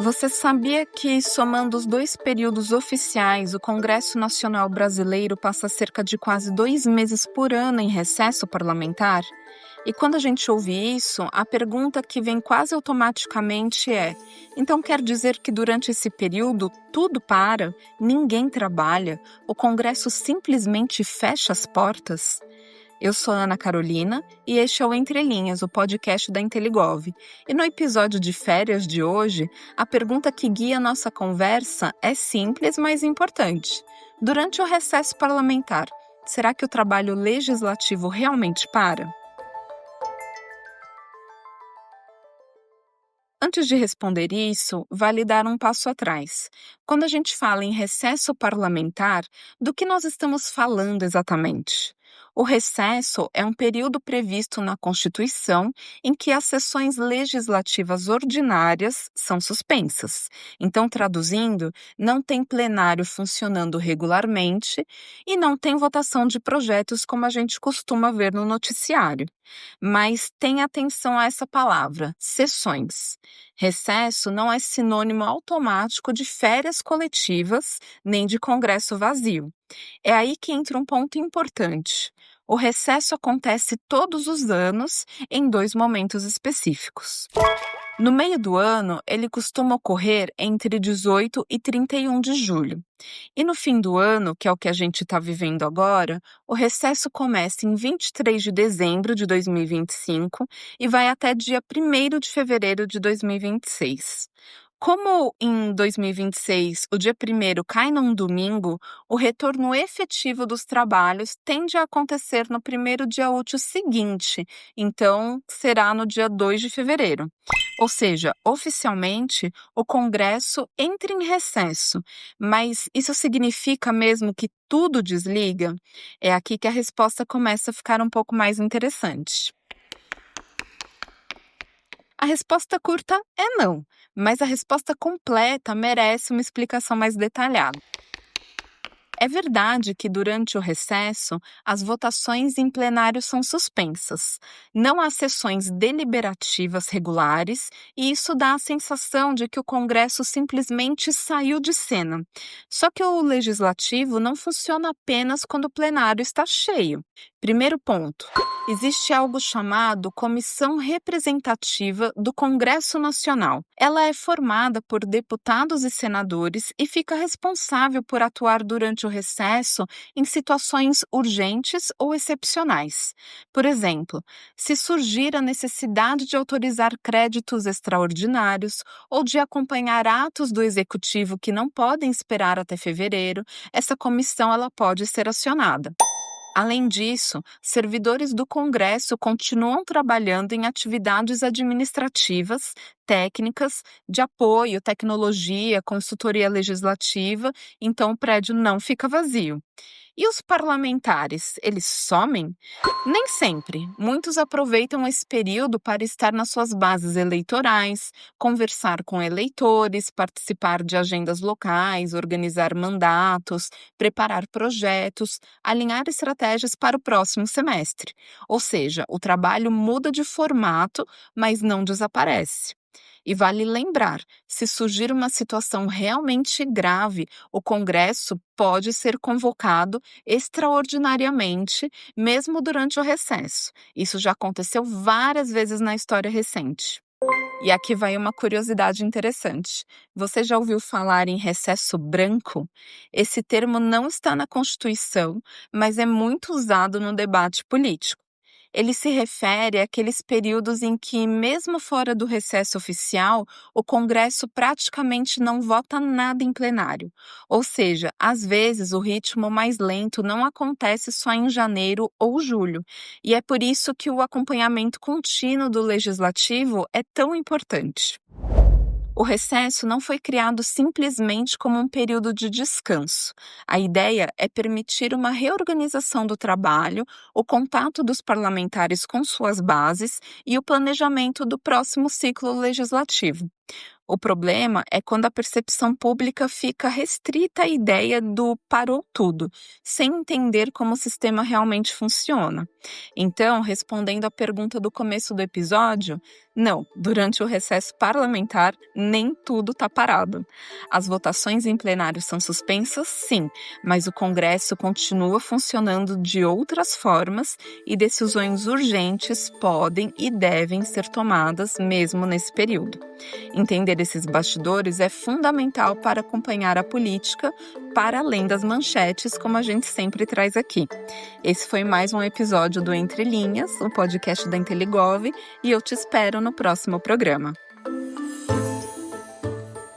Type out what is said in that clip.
Você sabia que, somando os dois períodos oficiais, o Congresso Nacional Brasileiro passa cerca de quase 2 meses por ano em recesso parlamentar? E quando a gente ouve isso, a pergunta que vem quase automaticamente é: então quer dizer que durante esse período tudo para, ninguém trabalha, o Congresso simplesmente fecha as portas? Eu sou Ana Carolina e este é o Entre Linhas, o podcast da Inteligov. E no episódio de férias de hoje, a pergunta que guia a nossa conversa é simples, mas importante. Durante o recesso parlamentar, será que o trabalho legislativo realmente para? Antes de responder isso, vale dar um passo atrás. Quando a gente fala em recesso parlamentar, do que nós estamos falando exatamente? O recesso é um período previsto na Constituição em que as sessões legislativas ordinárias são suspensas. Então, traduzindo, não tem plenário funcionando regularmente e não tem votação de projetos como a gente costuma ver no noticiário. Mas tenha atenção a essa palavra, sessões. Recesso não é sinônimo automático de férias coletivas nem de congresso vazio. É aí que entra um ponto importante. O recesso acontece todos os anos em dois momentos específicos. No meio do ano, ele costuma ocorrer entre 18 e 31 de julho. E no fim do ano, que é o que a gente está vivendo agora, o recesso começa em 23 de dezembro de 2025 e vai até dia 1º de fevereiro de 2026. Como em 2026 o dia 1º cai num domingo, o retorno efetivo dos trabalhos tende a acontecer no primeiro dia útil seguinte, então será no dia 2 de fevereiro. Ou seja, oficialmente, o Congresso entra em recesso, mas isso significa mesmo que tudo desliga? É aqui que a resposta começa a ficar um pouco mais interessante. A resposta curta é não, mas a resposta completa merece uma explicação mais detalhada. É verdade que durante o recesso, as votações em plenário são suspensas. Não há sessões deliberativas regulares e isso dá a sensação de que o Congresso simplesmente saiu de cena. Só que o legislativo não funciona apenas quando o plenário está cheio. Primeiro ponto: existe algo chamado Comissão Representativa do Congresso Nacional. Ela é formada por deputados e senadores e fica responsável por atuar durante o recesso em situações urgentes ou excepcionais. Por exemplo, se surgir a necessidade de autorizar créditos extraordinários ou de acompanhar atos do executivo que não podem esperar até fevereiro, essa comissão ela pode ser acionada. Além disso, servidores do Congresso continuam trabalhando em atividades administrativas, técnicas, de apoio, tecnologia, consultoria legislativa, então o prédio não fica vazio. E os parlamentares, eles somem? Nem sempre. Muitos aproveitam esse período para estar nas suas bases eleitorais, conversar com eleitores, participar de agendas locais, organizar mandatos, preparar projetos, alinhar estratégias para o próximo semestre. Ou seja, o trabalho muda de formato, mas não desaparece. E vale lembrar, se surgir uma situação realmente grave, o Congresso pode ser convocado extraordinariamente, mesmo durante o recesso. Isso já aconteceu várias vezes na história recente. E aqui vai uma curiosidade interessante. Você já ouviu falar em recesso branco? Esse termo não está na Constituição, mas é muito usado no debate político. Ele se refere àqueles períodos em que, mesmo fora do recesso oficial, o Congresso praticamente não vota nada em plenário. Ou seja, às vezes o ritmo mais lento não acontece só em janeiro ou julho. E é por isso que o acompanhamento contínuo do legislativo é tão importante. O recesso não foi criado simplesmente como um período de descanso. A ideia é permitir uma reorganização do trabalho, o contato dos parlamentares com suas bases e o planejamento do próximo ciclo legislativo. O problema é quando a percepção pública fica restrita à ideia do parou tudo, sem entender como o sistema realmente funciona. Então, respondendo à pergunta do começo do episódio, Não, durante o recesso parlamentar, nem tudo está parado. As votações em plenário são suspensas, sim, mas o Congresso continua funcionando de outras formas e decisões urgentes podem e devem ser tomadas mesmo nesse período. Entender esses bastidores é fundamental para acompanhar a política para além das manchetes, como a gente sempre traz aqui. Esse foi mais um episódio do Entre Linhas, o podcast da Inteligov, e eu te espero no próximo programa.